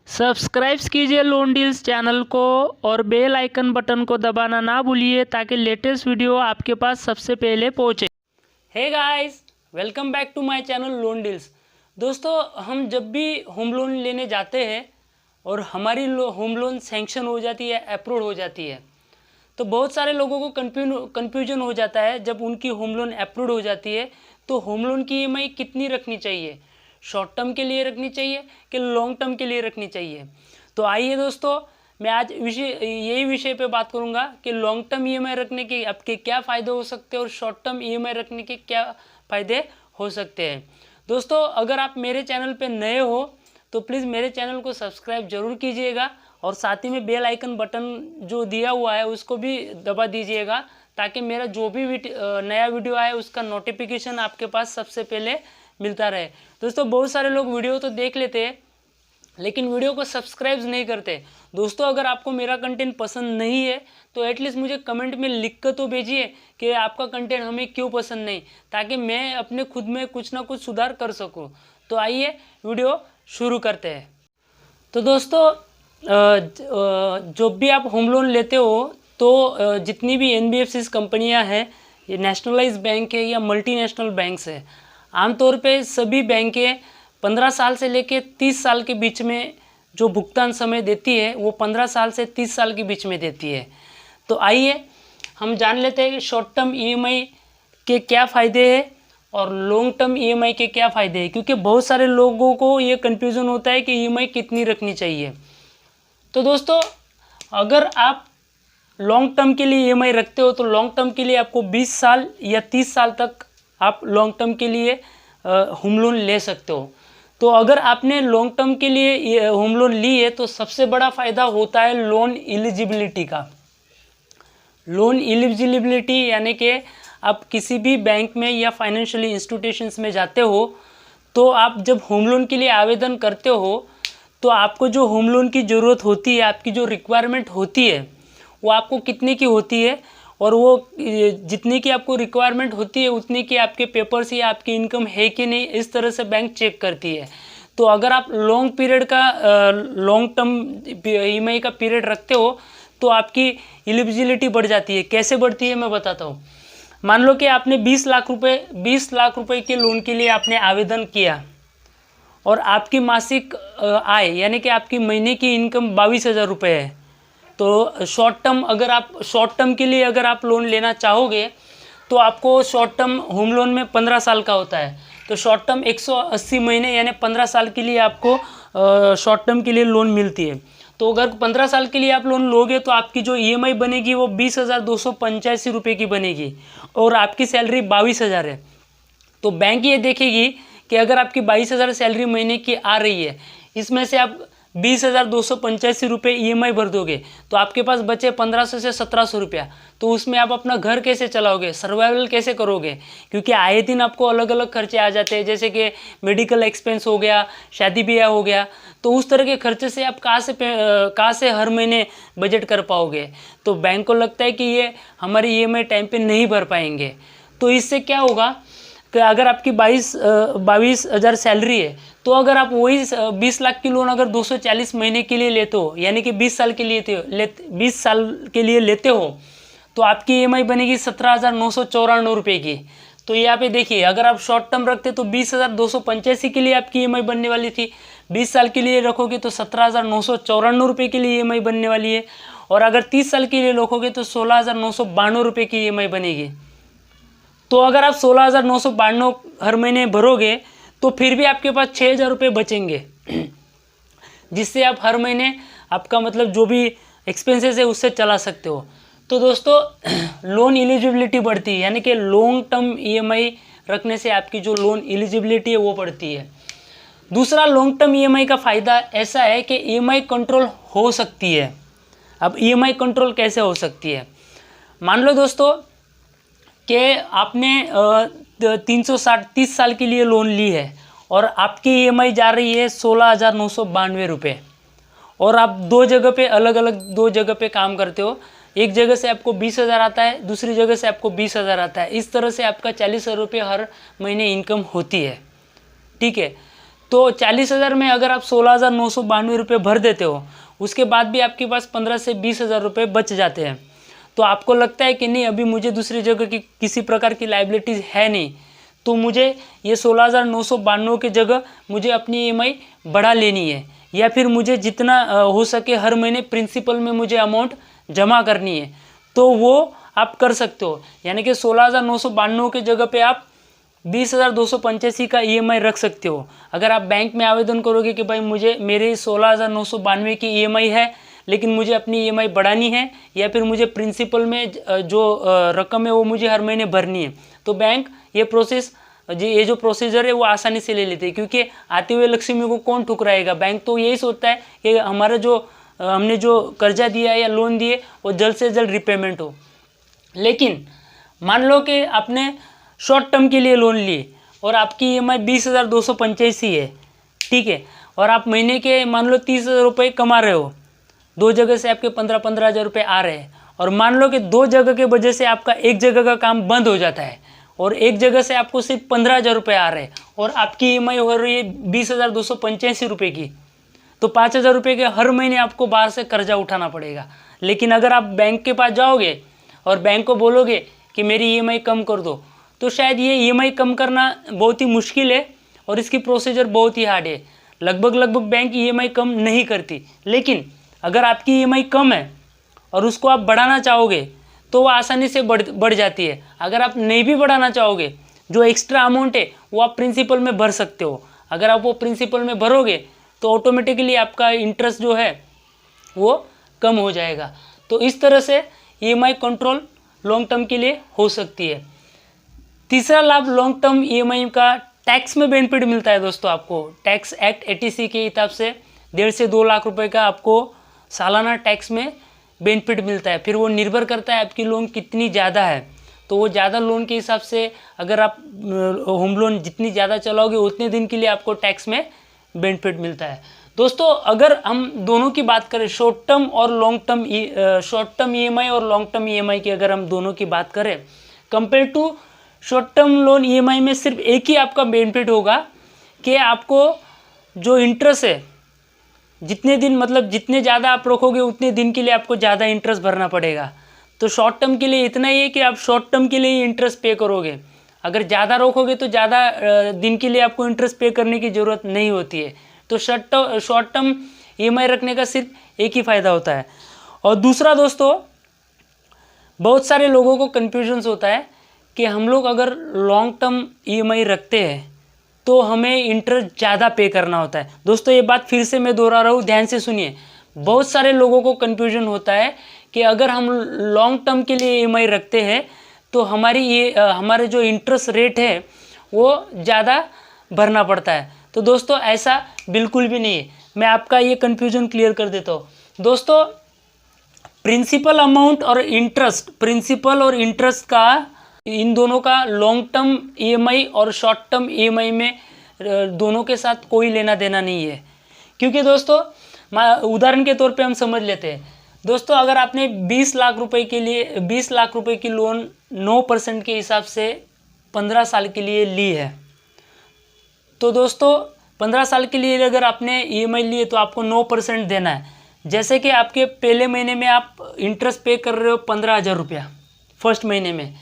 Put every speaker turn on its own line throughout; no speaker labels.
Subscribe कीजिए loan deals channel को और बेल आइकन बटन को दबाना ना भूलिए ताकि लेटेस्ट वीडियो आपके पास सबसे पहले पहुंचे। Hey guys, welcome back to my channel loan deals. दोस्तों, हम जब भी होम लोन लेने जाते हैं और हमारी होम लोन सैंक्शन हो जाती है, अप्रूव हो जाती है, तो बहुत सारे लोगों को कन्फ्यूजन हो जाता है। जब उनकी होम लोन अप्रूव हो जाती है तो होम लोन की ईएमआई कितनी रखनी चाहिए, शॉर्ट टर्म के लिए रखनी चाहिए कि लॉन्ग टर्म के लिए रखनी चाहिए। तो आइए दोस्तों, मैं आज यही विषय पे बात करूंगा कि लॉन्ग टर्म ईएमआई रखने के आपके क्या फ़ायदे हो सकते हैं और शॉर्ट टर्म ईएमआई रखने के क्या फ़ायदे हो सकते हैं। दोस्तों, अगर आप मेरे चैनल पे नए हो तो प्लीज़ मेरे चैनल को सब्सक्राइब जरूर कीजिएगा और साथ ही में बेल आइकन बटन जो दिया हुआ है उसको भी दबा दीजिएगा ताकि मेरा जो भी नया वीडियो आए उसका नोटिफिकेशन आपके पास सबसे पहले मिलता रहे। दोस्तों, बहुत सारे लोग वीडियो तो देख लेते हैं लेकिन वीडियो को सब्सक्राइब नहीं करते। दोस्तों, अगर आपको मेरा कंटेंट पसंद नहीं है तो एटलीस्ट मुझे कमेंट में लिख कर तो भेजिए कि आपका कंटेंट हमें क्यों पसंद नहीं, ताकि मैं अपने खुद में कुछ ना कुछ सुधार कर सकूं। तो आइए वीडियो शुरू करते हैं। तो दोस्तों, जब भी आप होम लोन लेते हो तो जितनी भी एनबीएफसी कंपनियां हैं, ये नेशनलाइज बैंक है या मल्टीनेशनल बैंक्स है, आमतौर पे सभी बैंकें 15 साल से लेकर 30 साल के बीच में जो भुगतान समय देती है वो 15 साल से 30 साल के बीच में देती है। तो आइए हम जान लेते हैं कि शॉर्ट टर्म ईएमआई के क्या फ़ायदे हैं और लॉन्ग टर्म ईएमआई के क्या फ़ायदे हैं, क्योंकि बहुत सारे लोगों को ये कन्फ्यूज़न होता है कि ईएमआई कितनी रखनी चाहिए। तो दोस्तों, अगर आप लॉन्ग टर्म के लिए ईएमआई रखते हो तो लॉन्ग टर्म के लिए आपको 20 साल या 30 साल तक आप लॉन्ग टर्म के लिए होम लोन ले सकते हो। तो अगर आपने लॉन्ग टर्म के लिए होम लोन ली है तो सबसे बड़ा फ़ायदा होता है लोन एलिजिबिलिटी का। लोन एलिजिबिलिटी यानी कि आप किसी भी बैंक में या फाइनेंशियल इंस्टीट्यूशंस में जाते हो तो आप जब होम लोन के लिए आवेदन करते हो तो आपको जो होम लोन की ज़रूरत होती है, आपकी जो रिक्वायरमेंट होती है वो आपको कितने की होती है, और वो जितने की आपको रिक्वायरमेंट होती है उतने की आपके पेपर्स या आपकी इनकम है कि नहीं, इस तरह से बैंक चेक करती है। तो अगर आप लॉन्ग पीरियड का लॉन्ग टर्म ईएमआई का पीरियड रखते हो तो आपकी एलिजिबिलिटी बढ़ जाती है। कैसे बढ़ती है मैं बताता हूँ। मान लो कि आपने 20 लाख रुपए के लोन के लिए आपने आवेदन किया और आपकी मासिक आय यानी कि आपकी महीने की इनकम 22,000 रुपये है। तो शॉर्ट टर्म के लिए अगर आप लोन लेना चाहोगे तो आपको शॉर्ट टर्म होम लोन में 15 साल का होता है। तो शॉर्ट टर्म 180 महीने यानी 15 साल के लिए आपको शॉर्ट टर्म के लिए लोन मिलती है। तो अगर 15 साल के लिए आप लोन लोगे तो आपकी जो ईएमआई बनेगी वो 20,285 रुपये की बनेगी और आपकी सैलरी 22,000 है। तो बैंक ये देखेगी कि अगर आपकी 22,000 सैलरी महीने की आ रही है, इसमें से आप 20,285 रुपये ईएमआई भर दोगे तो आपके पास बचे 1,500 से 1,700 रुपया। तो उसमें आप अपना घर कैसे चलाओगे, सर्वाइवल कैसे करोगे, क्योंकि आए दिन आपको अलग अलग खर्चे आ जाते हैं, जैसे कि मेडिकल एक्सपेंस हो गया, शादी ब्याह हो गया। तो उस तरह के खर्चे से आप कहाँ से हर महीने बजट कर पाओगे। तो बैंक को लगता है कि ये हमारी ईएमआई टाइम पे नहीं भर पाएंगे। तो इससे क्या होगा कि अगर आपकी 22,000 सैलरी है तो अगर आप वही 20 लाख की लोन अगर 240 महीने के लिए लेते हो यानी कि 20 साल के लिए लेते हो तो आपकी ईएमआई बनेगी 17,994 रुपये की। तो यहाँ पे देखिए, अगर आप शॉर्ट टर्म रखते तो 20,285 के लिए आपकी ईएमआई बनने वाली थी, 20 साल के लिए रखोगे तो 17,994 रुपये के लिए ईएमआई बनने वाली है, और अगर 30 साल के लिए रखोगे तो 16,992 रुपये की ईएमआई बनेगी। तो अगर आप 16,992 हर महीने भरोगे तो फिर भी आपके पास 6,000 रुपये बचेंगे, जिससे आप हर महीने आपका मतलब जो भी एक्सपेंसेस है उससे चला सकते हो। तो दोस्तों, लोन एलिजिबिलिटी बढ़ती है यानी कि लॉन्ग टर्म ईएमआई रखने से आपकी जो लोन एलिजिबिलिटी है वो बढ़ती है। दूसरा, लॉन्ग टर्म ईएमआई का फ़ायदा ऐसा है कि ईएमआई कंट्रोल हो सकती है। अब ईएमआई कंट्रोल कैसे हो सकती है, मान लो दोस्तों कि आपने 30 साल के लिए लोन ली है और आपकी ईएमआई जा रही है 16,992 रुपये, और आप दो जगह पे काम करते हो। एक जगह से आपको 20,000 आता है, दूसरी जगह से आपको 20,000 आता है। इस तरह से आपका 40,000 रुपये हर महीने इनकम होती है। ठीक है। तो 40,000 में अगर आप 16,992 रुपये भर देते हो, उसके बाद भी आपके पास 15 से 20,000 रुपये बच जाते हैं। तो आपको लगता है कि नहीं अभी मुझे दूसरी जगह की किसी प्रकार की लाइबिलिटीज़ है नहीं, तो मुझे ये 16,992 की जगह मुझे अपनी EMI बढ़ा लेनी है, या फिर मुझे जितना हो सके हर महीने प्रिंसिपल में मुझे अमाउंट जमा करनी है, तो वो आप कर सकते हो। यानी कि 16,992 की जगह पे आप 20,285 का EMI रख सकते हो। अगर आप बैंक में आवेदन करोगे कि भाई मुझे मेरे 16,992 की EMI है, लेकिन मुझे अपनी EMI बढ़ानी है, या फिर मुझे प्रिंसिपल में जो रकम है वो मुझे हर महीने भरनी है, तो बैंक ये जो प्रोसीजर है वो आसानी से ले लेते हैं। क्योंकि आते हुए लक्ष्मी को कौन ठुकराएगा, बैंक तो यही सोचता है कि हमारा जो हमने जो कर्जा दिया है या लोन दिए वो जल्द से जल्द रिपेमेंट हो। लेकिन मान लो कि आपने शॉर्ट टर्म के लिए लोन लिए और आपकी EMI 20,285 है, ठीक है, और आप महीने के मान लो 30,000 रुपये कमा रहे हो, दो जगह से आपके 15,000 रुपये आ रहे हैं, और मान लो कि दो जगह के वजह से आपका एक जगह का काम बंद हो जाता है और एक जगह से आपको सिर्फ 15,000 रुपये आ रहे हैं और आपकी EMI हो रही है 20,285 रुपये की, तो 5,000 रुपये के हर महीने आपको बाहर से कर्जा उठाना पड़ेगा। लेकिन अगर आप बैंक के पास जाओगे और बैंक को बोलोगे कि मेरी EMI कम कर दो, तो शायद ये EMI कम करना बहुत ही मुश्किल है और इसकी प्रोसीजर बहुत ही हार्ड है। लगभग बैंक EMI कम नहीं करती। लेकिन अगर आपकी EMI कम है और उसको आप बढ़ाना चाहोगे तो वो आसानी से बढ़ जाती है। अगर आप नहीं भी बढ़ाना चाहोगे, जो एक्स्ट्रा अमाउंट है वो आप प्रिंसिपल में भर सकते हो। अगर आप वो प्रिंसिपल में भरोगे तो ऑटोमेटिकली आपका इंटरेस्ट जो है वो कम हो जाएगा। तो इस तरह से EMI कंट्रोल लॉन्ग टर्म के लिए हो सकती है। तीसरा लाभ लॉन्ग टर्म EMI का टैक्स में बेनिफिट मिलता है दोस्तों। आपको टैक्स एक्ट 80C के हिसाब से 1.5 से 2 लाख रुपए का आपको सालाना टैक्स में बेनिफिट मिलता है। फिर वो निर्भर करता है आपकी लोन कितनी ज़्यादा है, तो वो ज़्यादा लोन के हिसाब से अगर आप होम लोन जितनी ज़्यादा चलाओगे उतने दिन के लिए आपको टैक्स में बेनिफिट मिलता है। दोस्तों अगर हम दोनों की बात करें, शॉर्ट टर्म और long term, short term EMI और लॉन्ग टर्म EMI की अगर हम दोनों की बात करें, compare to short term loan EMI में सिर्फ एक ही आपका बेनिफिट होगा कि आपको जो इंटरेस्ट है जितने दिन, मतलब जितने ज़्यादा आप रखोगे उतने दिन के लिए आपको ज़्यादा इंटरेस्ट भरना पड़ेगा। तो शॉर्ट टर्म के लिए इतना ही है कि आप शॉर्ट टर्म के लिए ही इंटरेस्ट पे करोगे। अगर ज़्यादा रोकोगे तो ज़्यादा दिन के लिए आपको इंटरेस्ट पे करने की ज़रूरत नहीं होती है। तो शॉर्ट टर्म EMI रखने का सिर्फ एक ही फ़ायदा होता है। और दूसरा दोस्तों, बहुत सारे लोगों को कन्फ्यूजन्स होता है कि हम लोग अगर लॉन्ग टर्म EMI रखते हैं तो हमें इंटरेस्ट ज़्यादा पे करना होता है। दोस्तों ये बात फिर से मैं दोहरा रहा हूँ, ध्यान से सुनिए। बहुत सारे लोगों को कन्फ्यूजन होता है कि अगर हम लॉन्ग टर्म के लिए EMI रखते हैं तो हमारे जो इंटरेस्ट रेट है वो ज़्यादा भरना पड़ता है। तो दोस्तों ऐसा बिल्कुल भी नहीं है। मैं आपका ये कन्फ्यूजन क्लियर कर देता हूँ। दोस्तों प्रिंसिपल अमाउंट और इंटरेस्ट, प्रिंसिपल और इंटरेस्ट का, इन दोनों का लॉन्ग टर्म EMI और शॉर्ट टर्म EMI में दोनों के साथ कोई लेना देना नहीं है। क्योंकि दोस्तों उदाहरण के तौर पे हम समझ लेते हैं। दोस्तों अगर आपने 20 लाख रुपए के लिए 20 लाख रुपए की लोन 9% के हिसाब से 15 साल के लिए ली है, तो दोस्तों 15 साल के लिए अगर आपने EMI लिए तो आपको 9% देना है। जैसे कि आपके पहले महीने में आप इंटरेस्ट पे कर रहे हो 15,000 रुपया फर्स्ट महीने में,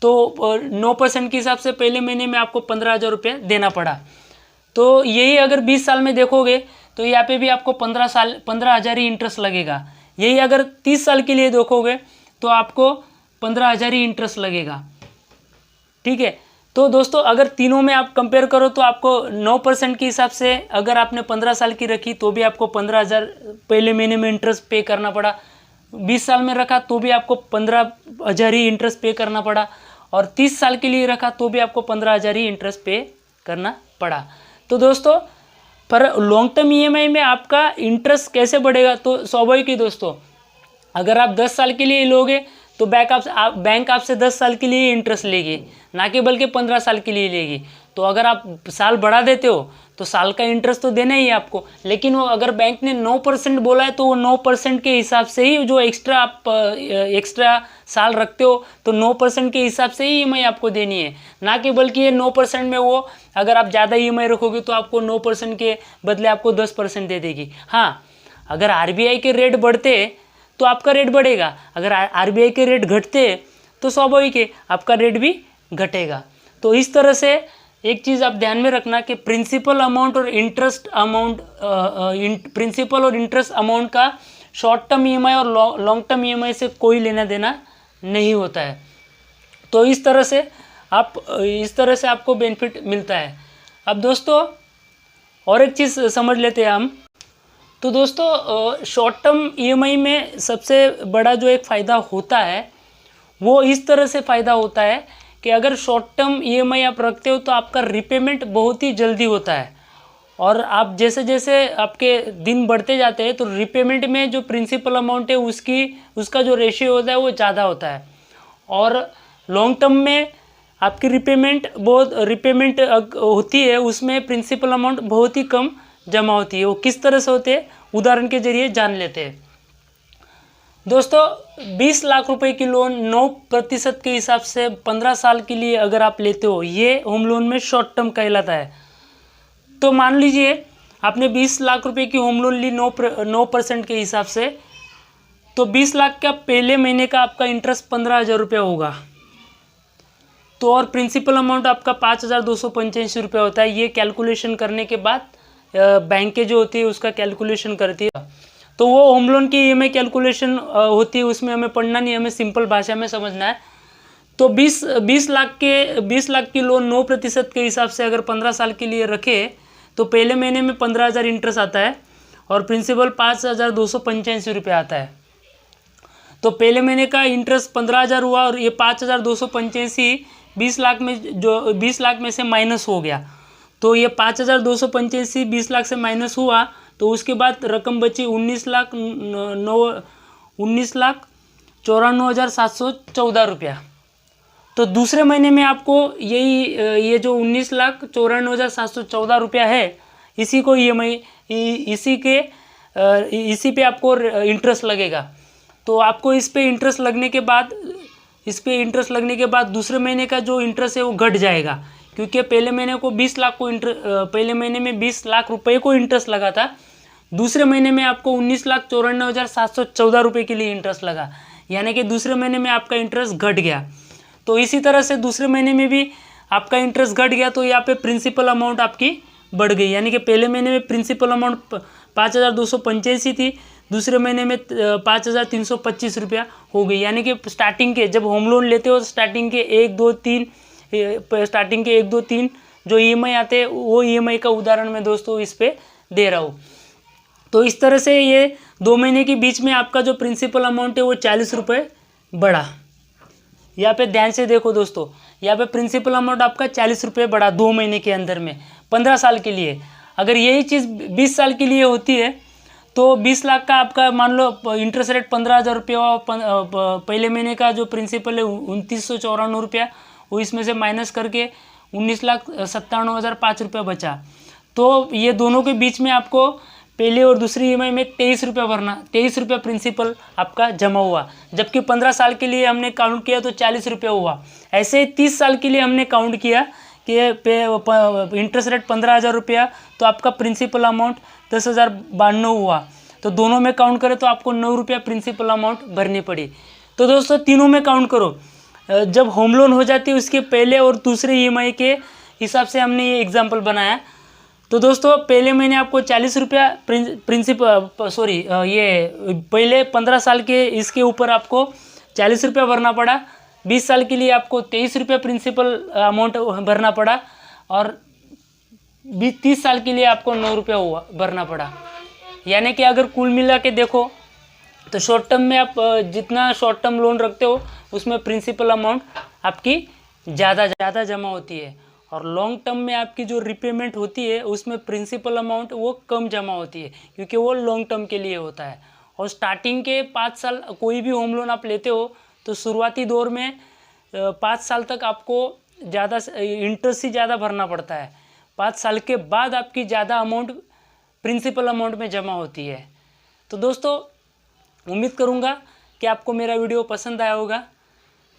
तो 9% के हिसाब से पहले महीने में आपको 15,000 रुपये देना पड़ा। तो यही अगर 20 साल में देखोगे तो यहाँ पे भी आपको 15,000 ही इंटरेस्ट लगेगा। यही अगर 30 साल के लिए देखोगे तो आपको 15,000 ही इंटरेस्ट लगेगा। ठीक है, तो दोस्तों अगर तीनों में आप कंपेयर करो तो आपको 9% के हिसाब से अगर आपने 15 साल की रखी तो भी आपको 15,000 पहले महीने में इंटरेस्ट पे करना पड़ा। 20 साल में रखा तो भी आपको 15,000 ही इंटरेस्ट पे करना पड़ा, और 30 साल के लिए रखा तो भी आपको 15,000 ही इंटरेस्ट पे करना पड़ा। तो दोस्तों पर लॉन्ग टर्म EMI में आपका इंटरेस्ट कैसे बढ़ेगा, तो स्वाभाविक ही दोस्तों, अगर आप 10 साल के लिए लोगे तो बैंक आपसे 10 साल के लिए इंटरेस्ट लेगी, ना कि बल्कि 15 साल के लिए लेगी। तो अगर आप साल बढ़ा देते हो तो साल का इंटरेस्ट तो देना ही है आपको। लेकिन वो अगर बैंक ने 9% बोला है तो वो 9% के हिसाब से ही जो एक्स्ट्रा आप एक्स्ट्रा साल रखते हो तो 9% के हिसाब से ही EMI आपको देनी है, ना कि बल्कि ये 9% में वो अगर आप ज़्यादा EMI रखोगे तो आपको 9% के बदले आपको 10% दे देगी। हाँ, अगर RBI के रेट बढ़ते तो आपका रेट बढ़ेगा, अगर RBI के रेट घटते तो स्वाभाविक है आपका रेट भी घटेगा। तो इस तरह से एक चीज़ आप ध्यान में रखना कि प्रिंसिपल अमाउंट और इंटरेस्ट अमाउंट प्रिंसिपल और इंटरेस्ट अमाउंट का शॉर्ट टर्म EMI और लॉन्ग टर्म EMI से कोई लेना देना नहीं होता है। तो इस तरह से आपको बेनिफिट मिलता है। अब दोस्तों और एक चीज़ समझ लेते हैं हम। तो दोस्तों शॉर्ट टर्म EMI में सबसे बड़ा जो एक फ़ायदा होता है वो इस तरह से फ़ायदा होता है कि अगर शॉर्ट टर्म EMI आप रखते हो तो आपका रिपेमेंट बहुत ही जल्दी होता है, और आप जैसे जैसे आपके दिन बढ़ते जाते हैं तो रिपेमेंट में जो प्रिंसिपल अमाउंट है उसका जो रेशियो होता है वो ज़्यादा होता है। और लॉन्ग टर्म में आपकी रिपेमेंट होती है, उसमें प्रिंसिपल अमाउंट बहुत ही कम जमा होती है। वो किस तरह से होते हैं उदाहरण के जरिए जान लेते हैं। दोस्तों 20 लाख रुपए की लोन 9% के हिसाब से 15 साल के लिए अगर आप लेते हो, ये होम लोन में शॉर्ट टर्म कहलाता है। तो मान लीजिए आपने 20 लाख रुपए की होम लोन ली 9% के हिसाब से, तो 20 लाख का पहले महीने का आपका इंटरेस्ट 15,000 रुपया होगा। तो और प्रिंसिपल अमाउंट आपका 5,285 रुपया होता है। ये कैलकुलेशन करने के बाद बैंकें जो होती है उसका कैलकुलेशन करती है। तो वो होम लोन की EMI कैलकुलेशन होती है, उसमें हमें पढ़ना नहीं, हमें सिंपल भाषा में समझना है। तो 20 लाख की लोन 9% के हिसाब से अगर 15 साल के लिए रखे तो पहले महीने में 15,000 इंटरेस्ट आता है और प्रिंसिपल 5,285 रुपये आता है। तो पहले महीने का इंटरेस्ट 15,000 हुआ और ये 5,285 20 लाख में से माइनस हो गया। तो ये 5,285 20 लाख से माइनस हुआ तो उसके बाद रकम बची 19,94,714 रुपया। तो दूसरे महीने में आपको ये जो 19,94,714 रुपया है इसी को EMI इसी पे आपको इंटरेस्ट लगेगा। तो आपको इस पे इंटरेस्ट लगने के बाद दूसरे महीने का जो इंटरेस्ट है वो घट जाएगा, क्योंकि पहले महीने में 20 लाख रुपए को इंटरेस्ट लगा था, दूसरे महीने में आपको 19,94,714 रुपये के लिए इंटरेस्ट लगा, यानी कि दूसरे महीने में आपका इंटरेस्ट घट गया। तो इसी तरह से दूसरे महीने में भी आपका इंटरेस्ट घट गया तो यहाँ पे प्रिंसिपल अमाउंट आपकी बढ़ गई, यानी कि पहले महीने में प्रिंसिपल अमाउंट 5,285 थी, दूसरे महीने में 5,325 रुपया हो गई। यानी कि स्टार्टिंग के जब होम लोन लेते हो स्टार्टिंग के 1 2 3 जो EMI आते हैं वो EMI का उदाहरण मैं दोस्तों इस पे दे रहा हूँ। तो इस तरह से ये 2 महीने के बीच में आपका जो प्रिंसिपल अमाउंट है वो 40 रुपये बढ़ा। यहाँ पे ध्यान से देखो दोस्तों, यहाँ पे प्रिंसिपल अमाउंट आपका 40 रुपये बढ़ा 2 महीने के अंदर में 15 साल के लिए। अगर यही चीज़ 20 साल के लिए होती है तो 20 लाख का आपका मान लो इंटरेस्ट रेट 15,000 रुपये हुआ, पहले महीने का जो प्रिंसिपल है 2,994 रुपया, वो इसमें से माइनस करके 19,97,005 रुपया बचा। तो ये दोनों के बीच में आपको पहले और दूसरी EMI में 23 रुपया भरना, 23 रुपया प्रिंसिपल आपका जमा हुआ, जबकि 15 साल के लिए हमने काउंट किया तो 40 रुपया हुआ। ऐसे ही 30 साल के लिए हमने काउंट किया कि इंटरेस्ट रेट 15,000 रुपया तो आपका प्रिंसिपल अमाउंट 10,092 हुआ। तो दोनों में काउंट करें तो आपको 9 रुपया प्रिंसिपल अमाउंट भरनी पड़ी। तो दोस्तों तीनों में काउंट करो, जब होम लोन हो जाती है उसके पहले और दूसरे EMI के हिसाब से हमने ये एग्जाम्पल बनाया। तो दोस्तों पहले महीने आपको 40 रुपया ये पहले 15 साल के इसके ऊपर आपको 40 रुपया भरना पड़ा, 20 साल के लिए आपको 23 रुपया प्रिंसिपल अमाउंट भरना पड़ा और 30 साल के लिए आपको 9 रुपया भरना पड़ा। यानी कि अगर कुल मिला के देखो तो शॉर्ट टर्म में आप जितना शॉर्ट टर्म लोन रखते हो उसमें प्रिंसिपल अमाउंट आपकी ज़्यादा जमा होती है, और लॉन्ग टर्म में आपकी जो रिपेमेंट होती है उसमें प्रिंसिपल अमाउंट वो कम जमा होती है, क्योंकि वो लॉन्ग टर्म के लिए होता है। और स्टार्टिंग के 5 साल कोई भी होम लोन आप लेते हो तो शुरुआती दौर में 5 साल तक आपको ज़्यादा इंटरेस्ट ही ज़्यादा भरना पड़ता है। 5 साल के बाद आपकी ज़्यादा अमाउंट प्रिंसिपल अमाउंट में जमा होती है। तो दोस्तों, उम्मीद करूँगा कि आपको मेरा वीडियो पसंद आया होगा।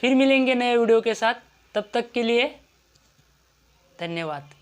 फिर मिलेंगे नए वीडियो के साथ, तब तक के लिए धन्यवाद।